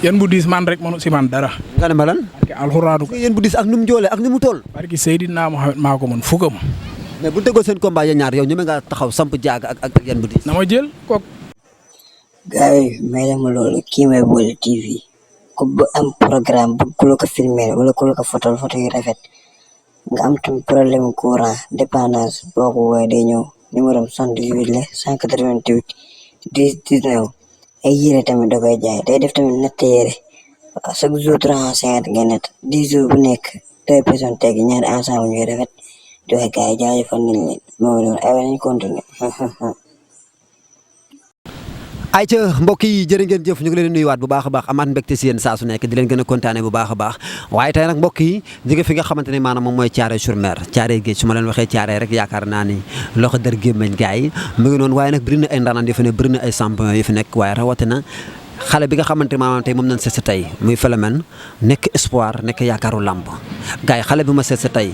yéen bu diis man rek mënu si man dara. nga ne ma lan. barki alxuraanu. yéen bu diis ak nu mu joolee ak ni mu toll. barki Seydina Mohamed maa ko mën fukkam. mais bu déggoo seen combat ya ñaar yow ñeme nga taxaw samp jaag ak yéen bu diis. na ma jël kooku. gars yi may la ma loolu kii may Baol TV ku bu am programme bu ku la ko filmer wala ku la ko photo yu rafet nga am tam problème courant dépannage boo ko woowee day ñëw numéro am 78 la 188 10 19 ay yére tamit da koy jaay day def tamit natt yére waaw chaque jour 350 nga natt 10 jours bu nekk 2 personnes teggi ñaari ensemble ñuy rafet di wax gars yi jaajëfal nañ leen moo loolu ay nañ continuer ayca mbokk yi jërë ngeen jëf ñu ngi leen di nuyuwaat bu baax a baax amaat mbégte si yéen saa su nekk di leen gën a kontaane bu baax a baax waaye tey nag mbokk yi jóge fi nga xamante ne maanaam moom mooy Thiaroye-sur-Mer Thiaroye géej su ma leen waxee Thiaroye rek yaakaar naa ni loxo dër gémmañ gars yi mu ngi noonu waaye nag bëri na ay ndaanaan yi fi ne bëri na ay champion yi fi nekk waaye rawatina xale bi nga xamante ne maanaam tey moom nañ seet si tey muy Phélémène nekk espoir nekk yaakaaru làmb gars yi xale bi ma seet si tey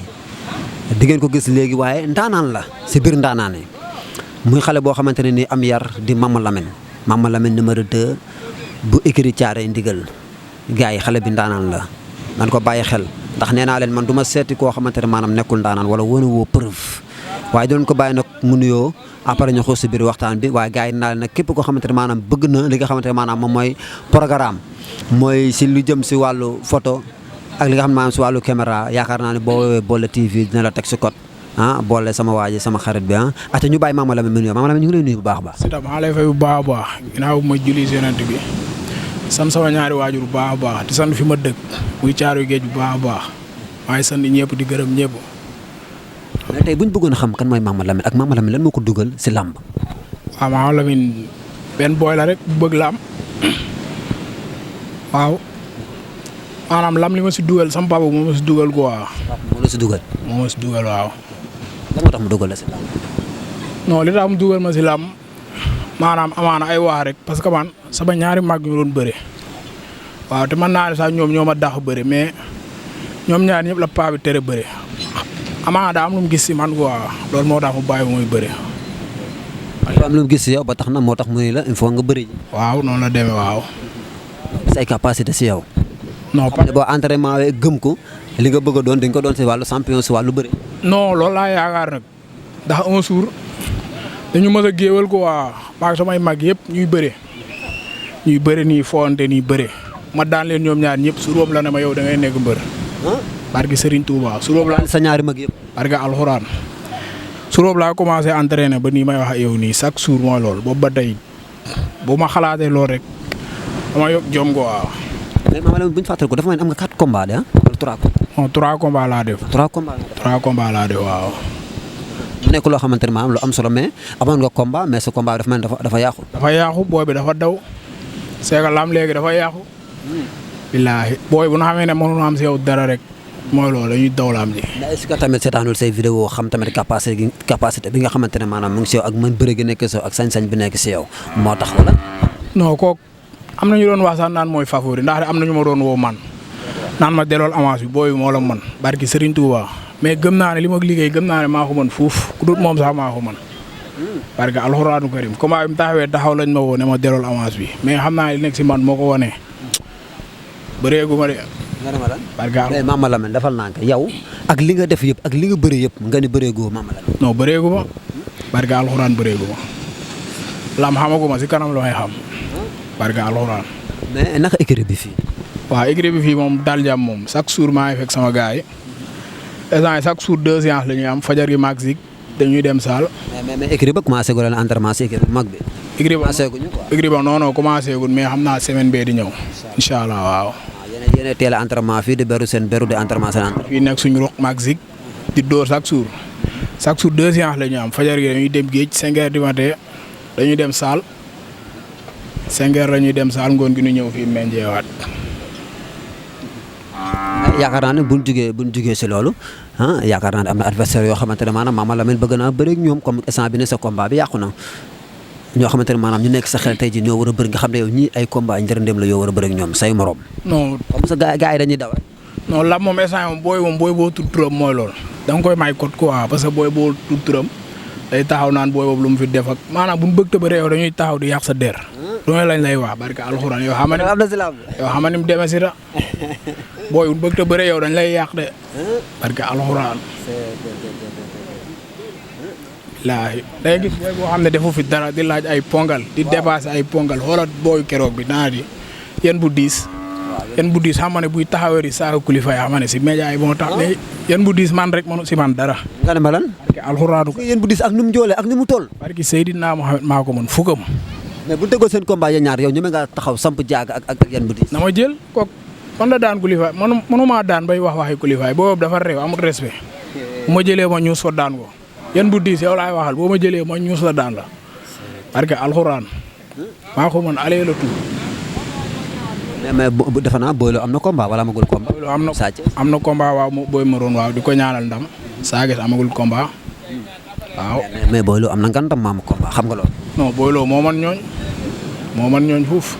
di ngeen ko gis léegi waaye ndaanaan la si biir ndaanaan yi muy xale boo xamante ne ni am yar di Mama Lamine numéro 2 bu écurie Thiaroye ndigal gars yi xale bi ndaanaan la man ko bàyyi xel ndax nee naa leen man du ma seeti koo xamante ne maanaam nekkul ndaanaan wala wane woo preuve waaye doon ko bàyyi nag mu nuyoo après ñu xuus si biir waxtaan bi waaye gars yi naa leen nag képp koo xamante ne maanaam bëgg na li nga xamante ne maanaam moom mooy programme mooy si lu jëm si wàllu photo ak li nga xam ne maanaam si wàllu caméra yaakaar naa ne boo woowee Baol TV dina la teg si code boole sama waa ji sama xarit bi ate ñu bàyyi Mama Lamine mu nuyoo Mama Lamine ñu ngi lay nuyu bu baax a baax. si tam maa lay fay bu baax a baax ginnaaw ma julli Yonent bi sant sama ñaari waajur bu baax a baax di sant fi ma dëkk muy Thiaroye géej bu baax a baax maa ngi sant ñëpp di gërëm ñëpp. mais tey bu ñu bëggoon a xam kan mooy Mama Lamine ak Mama Lamine lan moo ko dugal si làmb. waaw Mama Lamine benn booy la rek bu bëgg lam waaw maanaam lam li ma si dugal sama papa moo ma si dugal quoi. moo la si dugal. moo ma si dugal waaw. lan moo tax mu dugal la si làmb. non li tax mu dugal ma si làmb maanaam amaana ay wax rek parce que man sama ñaari mag ñu doon bëre waaw te man naa ne sax ñoom ñoo ma dàq bëre mais ñoom ñaar ñëpp la paa bi tere bëre amaana daa am lu mu gis si man quoi loolu moo tax mu bàyyi muy bëre. dafa am lu mu gis si yow ba tax na moo tax mu ne la il faut nga bëri ji. waaw noonu la demee waaw. say capacité si yow. non xam ne boo entraînement gëm ko li nga bëgg a doon dañ ko doon si wàllu champion si wàllu bëri. non loolu laa yaakaar nag ndax un jour dañu mës a géewal ko waa maag samay mag yëpp ñuy bëre nii foonte nii bëre ma daan leen ñoom ñaar ñëpp su róob la ne ma yow da ngay nekk mbër. barke Serigne Touba su róob la sa ñaari mag yëpp. barke alxuraan su róob laa commencé entraîner ba nii may wax ak yow nii chaque jour mooy loolu boobu ba tey bu ma xalaatee loolu rek dama yokk jom ko waaw. mais Mama Lamine bu ñu fàttali ko dafa mel ni am nga 4 combats de wala 3 combats. non 3 combats laa def. 3 combats. 3 combats laa def waaw. mu nekk loo xamante ne maanaam lu am solo mais amoon nga combat mais sa combat bi dafa mel ni dafa yàqu. dafa yàqu booy bi dafa daw c'est que lam léegi dafa yàqu. billaahi booy bu nga xamee ne mënu am si yow dara rek mooy loolu dañuy daw lam ji. mais est-ce que tamit seetaanul say vidéo xam tamit capacité bi nga xamante ne maanaam mu ngi si yow ak mën bëre gi nekk si yow ak sañ-sañ bi nekk si yow moo tax wala. non kooku am na ñu doon wax sax naan mooy favori ndax am na ñu ma doon woo man naan ma dellool avance bi booy bi moo la mën barki Serigne Touba mais gëm naa ne li ma liggéey gëm naa ne maa ko mën fuuf ku dut moom sax maa ko mën parce que alxuraanu karim combat bi mu taxaw lañ ma woo ne ma dellool avance bi mais xam naa li nekk si man moo ko wane bëreegu ma de. nga ne ma lan. parce que mais Mama Lamine defal naa ko yow ak li nga def yëpp ak li nga bëri yëpp nga ni bëreegoo Mama Lamine. non bëreegu ma parce que alxuraan bëreegu ma lam xamaguma si kanam la may xam parce que alxuraan. mais naka écurie bi fii. waaw écurie bi fii moom daal jàmm moom chaque jour maa ngi fekk sama gars yi instant chaque jour 2 séances la ñuy am fajar gi mag si dañuy dem saal. mais écurie ba commencé gu leen entraînement si écurie bu mag bi. écurie ba commencé guñu quoi. écurie ba non non commencé gun mais xam naa semaine bee di ñëw. incha allah waaw. yéen a teel a entraînement fii di beru di entraînement seen entraînement. fii nekk suñu roq mag si di dóor chaque jour 2 séances la ñuy am fajar gi dañuy dem géej 5 heures du matin dañuy dem saal 5 heures la ñuy dem saal ngoon gi ñu ñëw fii menjeewaat. yaakaar naa ne buñ jugee si loolu yaakaar naa ne am na adversaire yoo xamante ne maanaam Mama Lamine bëgg naa bëri ak ñoom comme instant bi ne sa combat bi yàqu na ñoo xamante ne maanaam ñu nekk sa xel tey ji ñoo war a bëri nga xam ne yow ñii ay combat njërëndéem la yoo war a bëri ak ñoom say morom. non comme ça gars yi dañuy daw. non la moom instant moom booy boo tudd turam mooy loolu da nga koy may code quoi parce que booy boo tudd turam day taxaw naan booy boobu lu mu fi def ak maanaam bu ñu bëgg te ba réew dañuy taxaw di yàq sa der lu ne lañ lay wax barke alxuraan yow xam am na si làmb. yow xam ni mu demee si booy bëgg te bëre yow dañ lay yàq de barke alxuraan. laahi day gis booy boo xam ne defu fi dara di laaj ay pongal di dépassé ay pongal xoolal booyu keroog bi naa di yéen bu diis. yéen bu diis xam nga ne buy taxawee di saako kilifa yi xam nga ne si média yi moo tax mais yéen bu diis man rek mënu si man dara. nga ne ma lan. barke alxuraanu ko yéen bu diis ak nu mu joolee ak ni mu toll. barke Seydina Mohamed maa ko mën fukkam. mais bu déggoo seen combat ya ñaar yow ñeme nga taxaw samp jaag ak yéen bu diis. na ma jël kooku man la daan kilifa mënumaa daan bay wax waxi kilifa yi boobu dafa réew amul respect bu ma jëlee ma ñuus fa daan ko yéen bu diis yow laay waxal boo ma jëlee ma ñuus la daan la barke alxuraan maa ko mën alee la tout. mais defe naa Boy Lo am na combat wala amagul combat. Boy Lo am na combat waaw booy maroon waaw di ko ñaanal ndam Sa Thiès amagul combat waaw. mais Boy Lo am na ngantam maamu combat xam nga loolu. non Boy Lo moo man ñooñ fuuf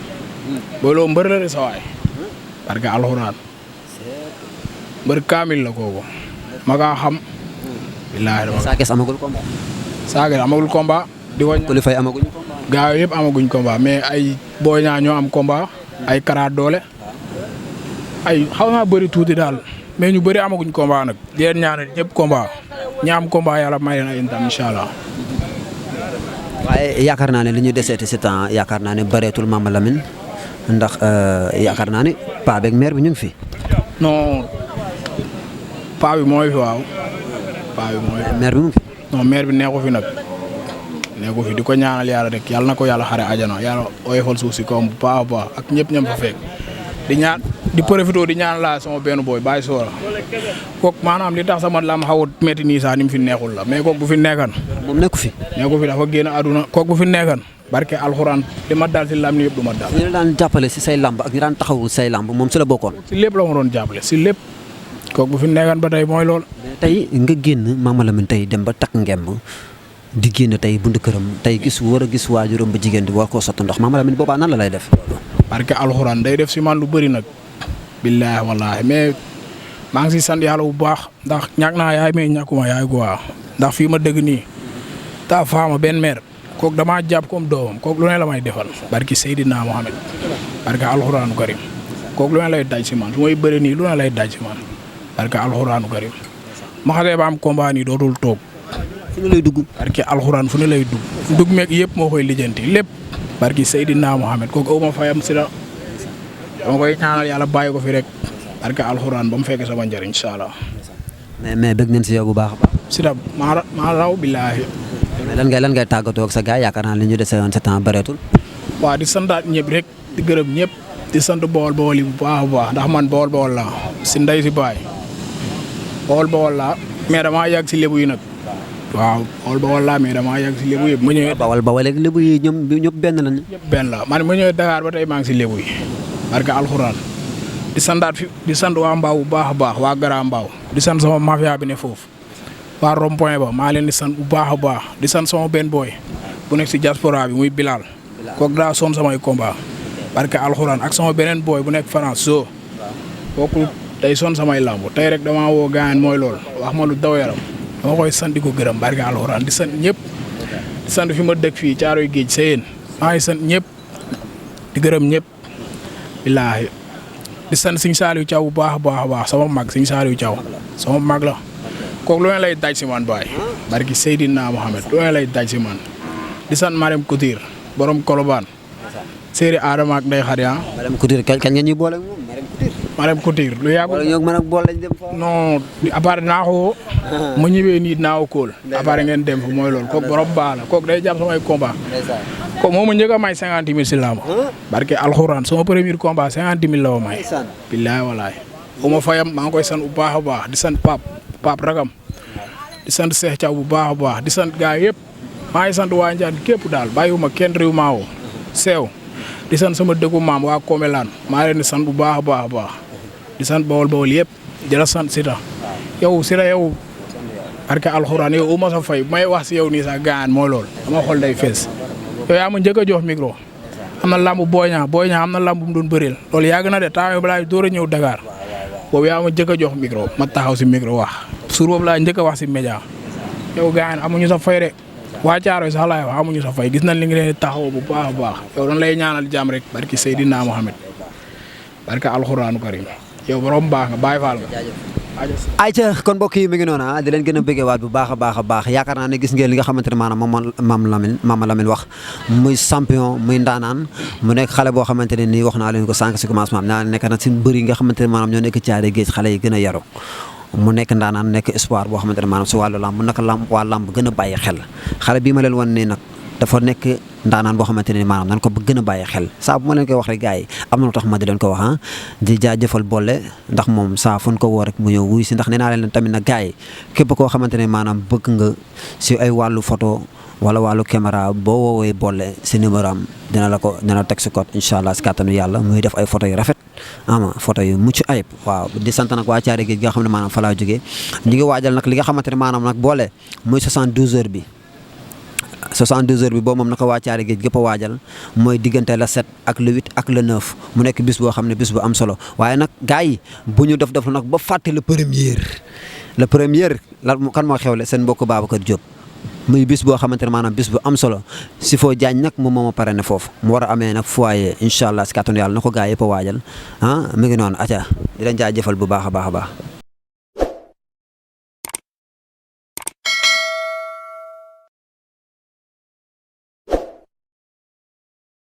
Boy Lo mbër la de sa waay parce que alxuraan mbër kaamil la kooku ma kaa xam. billaahi dama Sa Thiès amagul combat. Sa Thiès amagul combat. di ko Coly Faye amaguñu combat. gaaw yëpp amaguñ combat mais ay Boy Niang ñoo am combat. ay Kara Doole ay xaw naa bëri tuuti daal mais ñu bëri amaguñ combat nag di leen ñaanal ñëpp combat ñi am combat yàlla may leen ay ndam incha allah. waaye yaakaar naa ne li ñu deseeti si temps yaakaar naa ne bëreetul Mama Lamine ndax yaakaar naa ne paa beeg mère bi ñu ngi fi. non paa bi mooy fi waaw paa bi mooy fi. mère bi mu ngi fi. non mère bi neexu fi nag. nekku fi di ko ñaanal yàlla rek yàlla na ko yàlla xare ajana yàlla oyofal suuf si kawam bu baax a baax ak ñëpp ñam fa fekk di ñaan di profité di ñaan laa sama benn booy bàyyi soora kooku maanaam li tax sama lam xaw a métti nii sax ni mu fi neexul la mais kooku bu fi nekkan moom nekku fi. nekku fi dafa génn àdduna kooku bu fi nekkan barke alxuraan li ma dal si lam ni yëpp du ma dal. ñu daan jàppale si say lamb ak ñu daan taxawu say lamb moom si la bokkoon. si lépp la ma doon jàppale si lépp kooku bu fi nekkan ba tey mooy lool. tey nga génn Mama Lamine tey dem ba takk ngemb di génn tey buntu këram tey war a gis waajuram ba jigéen di war koo sotti ndox Mama Lamine boobaa nan la lay def. parce que alxuraan day def si man lu bëri nag. billaahi wallaahi mais maa ngi si sant yàlla bu baax ndax ñàkk naa yaay mais ñàkkuma yaay quoi ndax fii ma dëgg nii taa faama benn mère kooku damaa jàpp comme doomam kooku lu ne la may defal. barki Seydina Mohamed barke alxuraanu karim kooku lu ne lay daj si man su may bëri nii lu ne lay daj si man barke alxuraanu karim ma xasee ba am combat nii dootul toog. fu ne lay dugg. barki alxuraan fu ne lay dugg. dugg meeg yëpp moo koy lijjanti lépp. barki Seydina Mohamed kooku aw ma fayam si la dama koy ñaanal yàlla bàyyi ko fi rek. barki alxuraan ba mu fekkee sama njëriñ incha allah. mais bëgg nañ si yow bu baax a baax. si da maa raw billaahi. mais lan ngay tàggatoo ak sa gars yaakaar naa li ñu dese woon sa temps bëreetul. waaw di santaat ñëpp rek di gërëm ñëpp di sant Bawol yi bu baax a baax ndax man Bawol laa si ndey si baay Bawol laa mais damaa yàgg si lébu yi nag. waaw Bawol laa mais damaa yàgg si lébu yëpp ma ñëwee. Bawol ak lébu yi ñoom ñëpp benn lañu. ñëpp benn la man ma ñëwee Dakar ba tey maa ngi si lébu yi barke alxuraan di sant waa Mbaaw bu baax a baax waa Gara Mbaaw di sant sama mafia bi ne foofu waa rond point ba maa leen di sant bu baax a baax di sant sama benn booy bu nekk si diaspora bi muy Bilal kooku daa son samay combat barke alxuraan ak sama beneen booy bu nekk France so kooku day son samay lamb tey rek damaa woo gaañ mooy lool wax ma lu daw yaram dama koy sant di ko gërëm barke alxuraan di sant ñëpp di sant fi ma dëkk fii Caaroy Géej Seyeen maa ngi sant ñëpp di gërëm ñëpp billaahi di sant Sëñ Saaliw Thiaw bu baax a baax sama mag Sëñ Saaliw Thiaw sama mag la kooku lu ne lay daj si man baay barki Seydina Mohamed lu ne lay daj si man di sant Marème Couture borom Kolobaan séeri Adama ak Ndeye Khady Marème Couture kañ nga ñuy boole moom Marème Couture lu yàgg wala ñoo mën a boole lañ dem fa non à part dinaa ko ma ñëwee nii dinaa ko kóol à part ngeen dem fa mooy loolu kooku borom baax la kooku day jàpp samay combat ko moo ma njëkk a may 50 000 si làmb barke alxuraan sama premier combat 50 000 la ma may billaay walaay bu ma fayam maa ngi koy sant bu baax a baax di sant Pape Rakam di sant Cheikh Thiaw bu baax a baax di sant gaa yëpp maa ngi sant waa Njaan képp daal bàyyiwuma kenn réew maa woo seew di sant sama dëkku maam waa Komelaan maa leen di sant bu baax a baax a baax di sant Bawol yëpp di la sant Sita yow barke alxuraan yow uma sa fay may wax si yow nii sax gaan mooy lool dama xol day fees yow yaa ma njëkk a jox micro am na lamb Boy Niang am na lamb bu mu doon bëreel loolu yàgg na de temps balaa door a ñëw Dakar boobu yaa ma njëkk a jox micro ma taxaw si micro wax suur boobu laa njëkk a wax si média yow gaan amuñu sa fay de waa Caaroy sax laay wax amuñu sa fay gis nañ li nga leen taxaw bu baax a baax yow dañ lay ñaanal jàmm rek barki Seydina Mohamed barki alxuraanu karim yow borom baax nga Baay Faal nga. ayca kon mbokk yi mi ngi noonu di leen gën a bëggeewaat bu baax a baax yaakaar naa ne gis ngeen li nga xamante ne maanaam Mama Lamine wax muy champion muy ndaanaan mu nekk xale boo xamante ne nii wax naa leen ko sànq si commencement naa nekk na si mbër yi nga xamante ne maanaam ñoo nekk Caaroy Géej xale yi gën a yaru mu nekk ndaanaan nekk espoir boo xamante ne maanaam si wàllu lamb naka waa lamb gën a bàyyi xel xale bii ma leen wan nii nag dafa nekk ndaanaan boo xamante ne maanaam nan ko gën a bàyyi xel saa bu ma leen koy wax rek gars yi am na lu tax ma di leen ko wax di jaajëfal boole ndax moom saa fu ñu ko woo rek mu ñëw wuy si ndax nee naa leen tamit nag gars yi képp koo xamante ne maanaam bëgg nga si ay wàllu photo wala wàllu caméra boo woowee boole si numéro am dina teg si code incha allah si kàttanu yàlla muy def ay photo yu rafet photo yu mucc ayib waaw di sant nag waa Caaroy Géej gi nga xam ne maanaam fa laa jógee ñu ngi waajal nag li nga xamante ne maanaam nag boole muy 72 heures bi 72 heures bi boobu moom naka waa Caaroy Géej gépp a waajal mooy diggante la 7 ak le 8 ak le 9 mu nekk bis boo xam ne bis bu am solo waaye nag gars yi bu ñu def nag ba fàtte le premier la kan moo xewle seen mbokk Babacar Diop muy bis boo xamante ne maanaam bis bu am solo si foo jaañ nag moom moo ma pare ne foofu mu war a amee nag foyer incha allah si kàttanu yàlla na ko gars yëpp a waajal mi ngi noonu aca di leen jaajëfal bu baax a baax